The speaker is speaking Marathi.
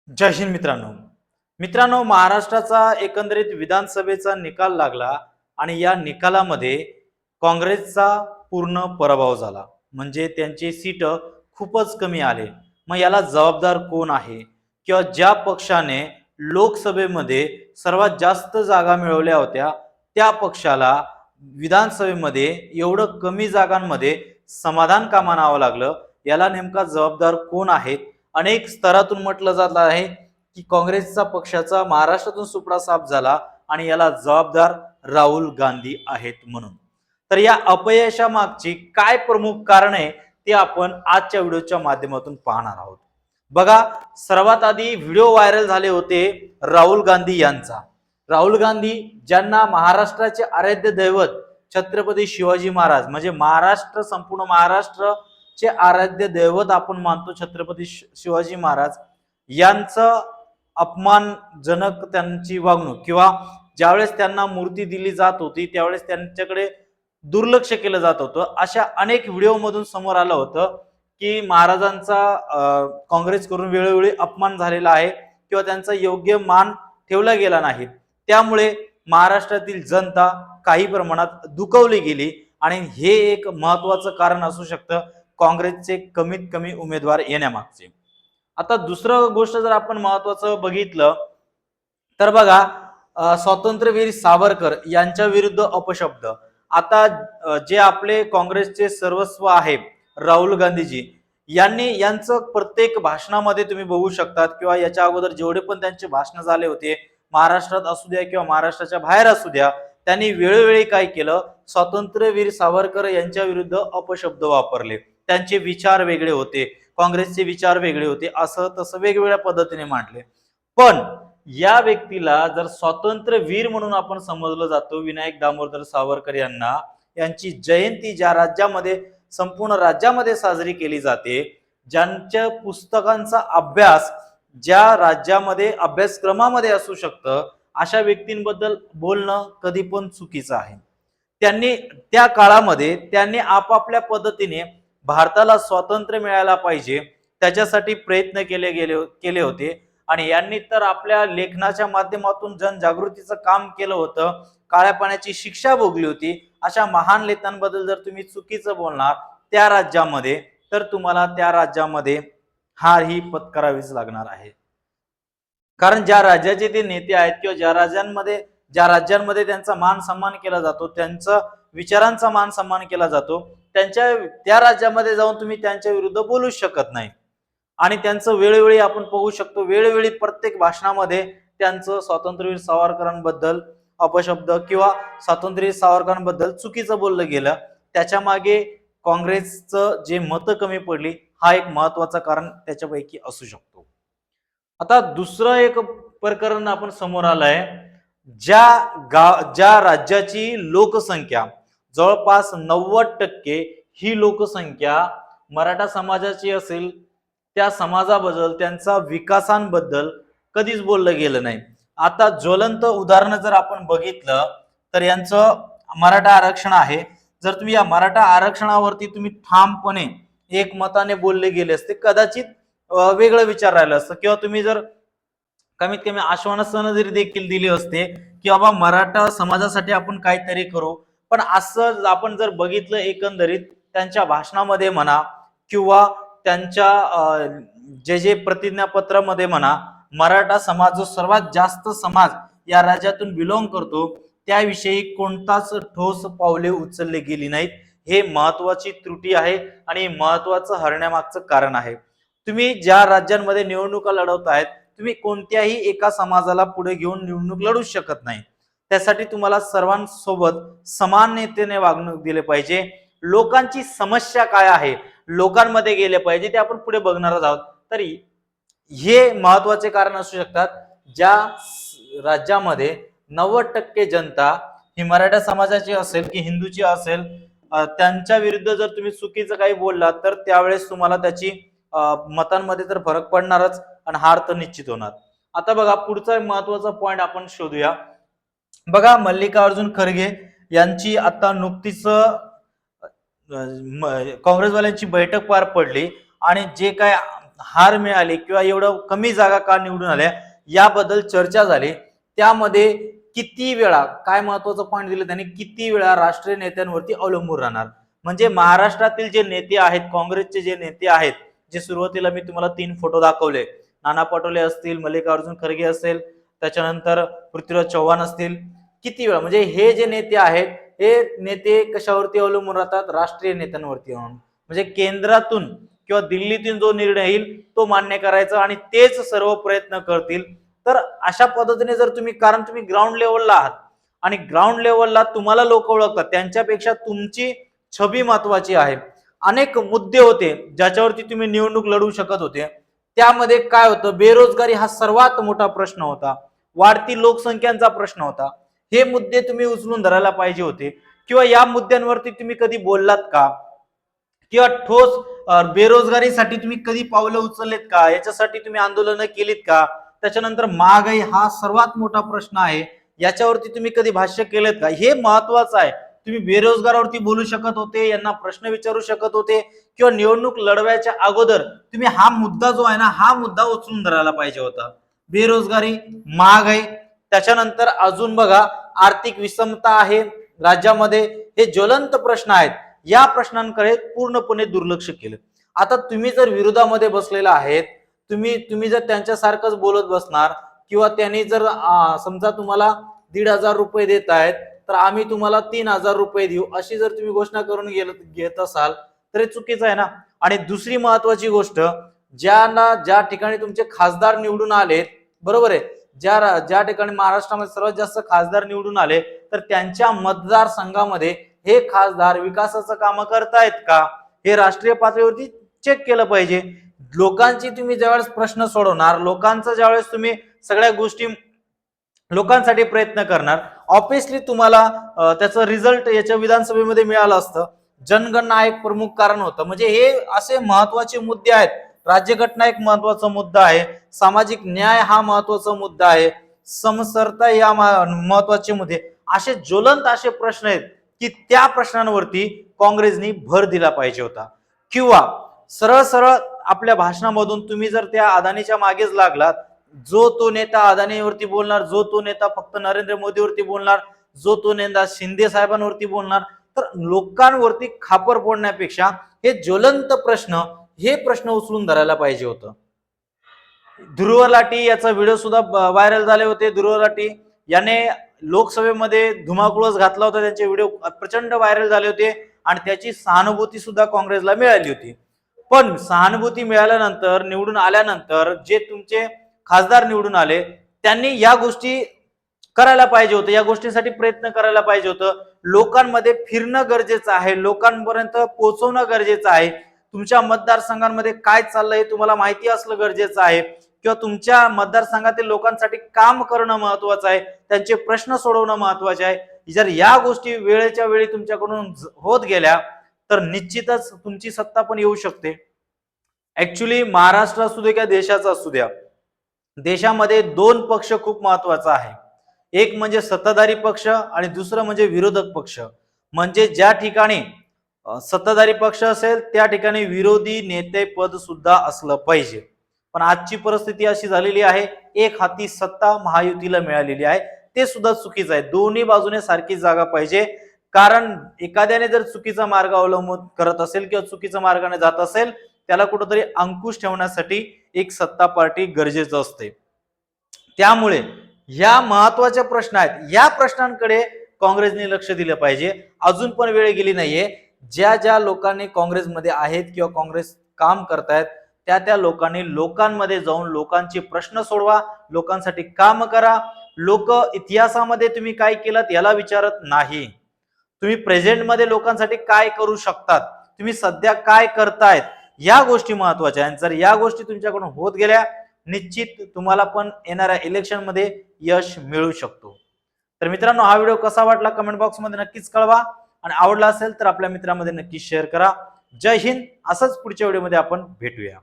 जय हिंद मित्रांनो महाराष्ट्राचा एकंदरीत विधानसभेचा निकाल लागला आणि या निकालामध्ये काँग्रेसचा पूर्ण पराभव झाला. म्हणजे त्यांची सीट खूपच कमी आले. मग याला जबाबदार कोण आहे किंवा ज्या पक्षाने लोकसभेमध्ये सर्वात जास्त जागा मिळवल्या होत्या त्या पक्षाला विधानसभेमध्ये एवढं कमी जागांमध्ये समाधान का मानावं लागलं, याला नेमका जबाबदार कोण आहेत? अनेक स्तरातून म्हटलं जात आहे की काँग्रेसचा पक्षाचा महाराष्ट्रातून सुपडा साफ झाला आणि याला जबाबदार राहुल गांधी आहेत म्हणून. तर या अपयशामागची काय प्रमुख कारण आहे ते आपण आजच्या व्हिडिओच्या माध्यमातून पाहणार आहोत. बघा, सर्वात आधी व्हिडिओ व्हायरल झाले होते राहुल गांधी यांचा. राहुल गांधी ज्यांना महाराष्ट्राचे आराध्य दैवत छत्रपती शिवाजी महाराज, म्हणजे महाराष्ट्र, संपूर्ण महाराष्ट्रचे आराध्य दैवत आपण मानतो छत्रपती शिवाजी महाराज, यांचं अपमानजनक त्यांची वागणूक किंवा ज्यावेळेस त्यांना मूर्ती दिली जात होती त्यावेळेस त्यांच्याकडे दुर्लक्ष केलं जात होतं, अशा अनेक व्हिडिओमधून समोर आलं होतं की महाराजांचा काँग्रेस करून वेळोवेळी अपमान झालेला आहे किंवा त्यांचा योग्य मान ठेवला गेला नाही. त्यामुळे महाराष्ट्रातील जनता काही प्रमाणात दुखावली गेली आणि हे एक महत्वाचं कारण असू शकतं काँग्रेसचे कमीत कमी उमेदवार येण्यामागचे. आता दुसरं गोष्ट जर आपण महत्वाचं बघितलं तर बघा, स्वातंत्र्यवीर सावरकर यांच्या विरुद्ध अपशब्द. आता जे आपले काँग्रेसचे सर्वस्व आहे राहुल गांधीजी यांचं प्रत्येक भाषणामध्ये तुम्ही बघू शकतात किंवा याच्या अगोदर जेवढे पण त्यांचे भाषण झाले होते महाराष्ट्रात असू द्या किंवा महाराष्ट्राच्या बाहेर असू द्या, त्यांनी वेळोवेळी काय केलं, स्वातंत्र्यवीर सावरकर यांच्या विरुद्ध अपशब्द वापरले. त्यांचे विचार वेगळे होते, काँग्रेसचे विचार वेगळे होते, असं तसं वेगवेगळ्या पद्धतीने मांडले. पण या व्यक्तीला जर स्वातंत्र्यवीर म्हणून आपण समजलं जातो, विनायक दामोदर सावरकर यांची जयंती ज्या राज्यामध्ये, संपूर्ण राज्यामध्ये साजरी केली जाते, ज्यांच्या पुस्तकांचा अभ्यास ज्या राज्यामध्ये अभ्यासक्रमामध्ये असू शकतं, अशा व्यक्तींबद्दल बोलणं कधी पण चुकीचं आहे. त्यांनी त्या काळामध्ये त्यांनी आपापल्या पद्धतीने भारताला स्वातंत्र्य मिळायला पाहिजे त्याच्यासाठी प्रयत्न केले होते आणि यांनी तर आपल्या लेखनाच्या माध्यमातून जनजागृतीचं काम केलं होतं, काळ्या पाण्याची शिक्षा भोगली होती. अशा महान नेत्यांबद्दल जर तुम्ही चुकीचं बोलणार त्या राज्यामध्ये, तर तुम्हाला त्या राज्यामध्ये हार ही पत्करावीच लागणार आहे. कारण ज्या राज्याचे ते नेते आहेत किंवा ज्या राज्यांमध्ये त्यांचा मान सन्मान केला जातो, त्यांचा विचारांचा मान सन्मान केला जातो, त्या राज्यामध्ये जाऊन तुम्ही त्यांच्या विरुद्ध बोलू शकत नाही. आणि त्यांचं वेळोवेळी आपण पाहू शकतो, वेळोवेळी प्रत्येक भाषणामध्ये त्यांचं स्वातंत्र्यवीर सावरकरांबद्दल अपशब्द किंवा स्वातंत्र्यवीर सावरकरांबद्दल चुकीचं बोललं गेलं. त्याच्या मागे काँग्रेसचं जे मतं कमी पडली हा एक महत्वाचं कारण त्याच्यापैकी असू शकतो. आता दुसरं एक प्रकरण आपण समोर आलंय, ज्या राज्याची लोकसंख्या जवळपास 90% ही लोकसंख्या मराठा समाजाची असेल, त्या समाजाबद्दल, त्यांचा विकासांबद्दल कधीच बोललं गेलं नाही. आता ज्वलंत उदाहरण जर आपण बघितलं तर यांचं मराठा आरक्षण आहे. जर तुम्ही या मराठा आरक्षणावरती तुम्ही ठामपणे एकमताने बोलले गेले असते, कदाचित वेगळं विचार राहिलं असतं किंवा तुम्ही जर कमीत कमी आश्वासन जरी देखील दिले असते की बाबा मराठा समाजासाठी आपण काहीतरी करू. पण असं आपण जर बघितलं एकंदरीत त्यांच्या भाषणामध्ये म्हणा किंवा त्यांच्या जे प्रतिज्ञापत्रामध्ये म्हणा, मराठा समाज जो सर्वात जास्त समाज या राज्यातून बिलॉंग करतो त्याविषयी कोणताच ठोस पावले उचलले गेली नाहीत. हे महत्वाची त्रुटी आहे आणि महत्वाचं हरण्यामागचं कारण आहे. तुम्ही ज्या राज्यांमध्ये निवडणुका लढवत आहेत, तुम्ही कोणत्याही एका समाजाला पुढे घेऊन निवडणूक लढू शकत नाही. त्यासाठी तुम्हाला सर्वांसोबत समानतेने वागणूक दिले पाहिजे. लोकांची समस्या काय आहे लोकांमध्ये गेले पाहिजे, ते आपण पुढे बघणारच आहोत. तरी हे महत्वाचे कारण असू शकतात. ज्या राज्यामध्ये 90% जनता ही मराठा समाजाची असेल की हिंदूची असेल, त्यांच्या विरुद्ध जर तुम्ही चुकीचं काही बोललात तर त्यावेळेस तुम्हाला त्याची मतांमध्ये तर फरक पडणारच आणि हार तर निश्चित होणार. आता बघा, पुढचा महत्वाचा पॉइंट आपण शोधूया. बघा, मल्लिकार्जुन खरगे यांची आता नुकतीच काँग्रेसवाल्यांची बैठक पार पडली आणि जे काय हार मिळाली किंवा एवढं कमी जागा का निवडून आल्या याबद्दल चर्चा झाली। त्यामध्ये किती वेळा, काय महत्वाचं पॉईंट दिलं त्यांनी, किती वेळा राष्ट्रीय नेत्यांवरती अवलंबून राहणार। म्हणजे महाराष्ट्रातील जे नेते आहेत, काँग्रेसचे जे नेते आहेत, जे सुरुवातीला मी तुम्हाला 3 फोटो दाखवले, नाना पटोले असतील, मल्लिकार्जुन खरगे असेल, त्याच्यानंतर पृथ्वीराज चव्हाण असतील, किती वेळा, म्हणजे हे जे नेते आहेत हे नेते कशावरती अवलंबून राहतात, राष्ट्रीय नेत्यांवरती। म्हणजे केंद्रातून किंवा दिल्लीतून जो निर्णय येईल तो मान्य करायचा आणि तेच सर्व प्रयत्न करतील। तर अशा पद्धतीने जर तुम्ही, कारण तुम्ही ग्राउंड लेवलला आहात आणि ग्राउंड लेवलला तुम्हाला लोक ओळखतात, त्यांच्यापेक्षा तुमची छबी महत्वाची आहे। अनेक मुद्दे होते ज्याच्यावरती तुम्ही निवडणूक लढवू शकत होते, त्यामध्ये काय होतं, बेरोजगारी हा सर्वात मोठा प्रश्न होता, वाढती लोकसंख्यांचा प्रश्न होता। हे मुद्दे तुम्ही उचलून धरायला पाहिजे होते, किंवा या मुद्द्यांवरती तुम्ही कधी बोललात का, किंवा ठोस बेरोजगारीसाठी तुम्ही कधी पावलं उचललेत का, याच्यासाठी तुम्ही आंदोलनं केलीत का। त्याच्यानंतर महागाई हा सर्वात मोठा प्रश्न आहे, याच्यावरती तुम्ही कधी भाष्य केलेत का, हे महत्वाचं आहे। तुम्ही बेरोजगारावरती बोलू शकत होते, यांना प्रश्न विचारू शकत होते, किंवा निवडणूक लढवायच्या अगोदर तुम्ही हा मुद्दा जो आहे ना, हा मुद्दा उचलून धरायला पाहिजे होता। बेरोजगारी, महागाई, त्याच्यानंतर अजून बघा आर्थिक विषमता आहे राज्यामध्ये, हे ज्वलंत प्रश्न आहेत। या प्रश्नांकडे पूर्णपणे दुर्लक्ष केलं। आता तुम्ही जर विरोधामध्ये बसलेला आहेत, तुम्ही जर त्यांच्यासारखंच बोलत बसणार, किंवा त्यांनी जर समजा तुम्हाला 1,500 रुपये देत आहेत तर आम्ही तुम्हाला 3,000 रुपये देऊ, अशी जर तुम्ही घोषणा करून घेत असाल तर हे चुकीचं आहे ना। आणि दुसरी महत्वाची गोष्ट, ज्या ठिकाणी तुमचे खासदार निवडून आलेत, बरोबर आहे, ज्या ठिकाणी महाराष्ट्रामध्ये सर्वात जास्त खासदार निवडून आले, तर त्यांच्या मतदारसंघामध्ये हे खासदार विकासाचं काम करतायत का, हे राष्ट्रीय पातळीवरती चेक केलं पाहिजे। लोकांची तुम्ही ज्यावेळेस प्रश्न सोडवणार, लोकांचा ज्यावेळेस तुम्ही सगळ्या गोष्टी लोकांसाठी प्रयत्न करणार, ऑब्विसली तुम्हाला त्याचं रिझल्ट याच्या विधानसभेमध्ये मिळालं असतं। जनगणना एक प्रमुख कारण होतं, म्हणजे हे असे महत्वाचे मुद्दे आहेत। राज्यघटना एक महत्वाचा मुद्दा आहे, सामाजिक न्याय हा महत्वाचा मुद्दा आहे, समसरता या महत्वाचे मुद्दे, असे ज्वलंत असे प्रश्न आहेत की त्या प्रश्नांवरती काँग्रेसनी भर दिला पाहिजे होता। किंवा सरळ सरळ आपल्या भाषणामधून तुम्ही जर त्या अदानीच्या मागेच लागलात, जो तो नेता अदानीवरती बोलणार, जो तो नेता फक्त नरेंद्र मोदीवरती बोलणार, जो तो नेता शिंदे साहेबांवरती बोलणार, तर लोकांवरती खापर फोडण्यापेक्षा हे ज्वलंत प्रश्न, हे प्रश्न उचलून धरायला पाहिजे होतं। ध्रुव लाटी याचा व्हिडिओ सुद्धा व्हायरल झाले होते। ध्रुव लाटी याने लोकसभेमध्ये धुमाकूळच घातला होता, त्यांचे व्हिडिओ प्रचंड व्हायरल झाले होते आणि त्याची सहानुभूती सुद्धा काँग्रेसला मिळाली होती। पण सहानुभूती मिळाल्यानंतर, निवडून आल्यानंतर जे तुमचे खासदार निवडून आले, त्यांनी या गोष्टी करायला पाहिजे होतं, या गोष्टींसाठी प्रयत्न करायला पाहिजे होतं। लोकांमध्ये फिरणं गरजेचं आहे, लोकांपर्यंत पोहोचवणं गरजेचं आहे, तुमच्या मतदारसंघांमध्ये काय चाललंय तुम्हाला माहिती असलं गरजेचं आहे, किंवा तुमच्या मतदारसंघातील लोकांसाठी काम करणं महत्वाचं आहे, त्यांचे प्रश्न सोडवणं महत्वाचे आहे। जर या गोष्टी वेळेच्या वेळी तुमच्याकडून होत गेल्या तर निश्चितच तुमची सत्ता पण येऊ शकते। ऍक्च्युली महाराष्ट्र असू दे किंवा देशाचा असू द्या, देशामध्ये 2 पक्ष खूप महत्वाचा आहे, एक म्हणजे सत्ताधारी पक्ष आणि दुसरं म्हणजे विरोधक पक्ष। म्हणजे ज्या ठिकाणी सत्ताधारी पक्ष असेल त्या ठिकाणी विरोधी नेते पद सुद्धा असलं पाहिजे। पण आजची परिस्थिती अशी झालेली आहे, एक हाती सत्ता महायुतीला मिळालेली आहे, ते सुद्धा चुकीचं आहे। दोन्ही बाजूने सारखी जागा पाहिजे, कारण एखाद्याने जर चुकीचा मार्ग अवलंबून करत असेल किंवा चुकीच्या मार्गाने जात असेल, त्याला कुठेतरी अंकुश ठेवण्यासाठी एक सत्ता पार्टी गरजेचं असते। त्यामुळे या महत्वाच्या प्रश्न आहेत, या प्रश्नांकडे काँग्रेसने लक्ष दिलं पाहिजे। अजून पण वेळ गेली नाहीये, ज्या लोकांनी काँग्रेसमध्ये आहेत किंवा काँग्रेस काम करतायत, त्या लोकांनी लोकांमध्ये जाऊन लोकांचे प्रश्न सोडवा, लोकांसाठी काम करा। लोक इतिहासामध्ये तुम्ही काय केलं याला विचारत नाही, तुम्ही प्रेझेंट मध्ये लोकांसाठी काय करू शकतात, तुम्ही सध्या काय करतायत, या गोष्टी महत्वाच्या आहेत। जर या गोष्टी तुमच्याकडून होत गेल्या, निश्चित तुम्हाला पण येणाऱ्या इलेक्शन मध्ये यश मिळू शकतो। तर मित्रांनो, हा व्हिडिओ कसा वाटला कमेंट बॉक्स मध्ये नक्कीच कळवा, आणि आवडला असेल तर आपल्या मित्रांमध्ये नक्की शेअर करा। जय हिंद। असंच पुढच्या व्हिडिओमध्ये आपण भेटूया।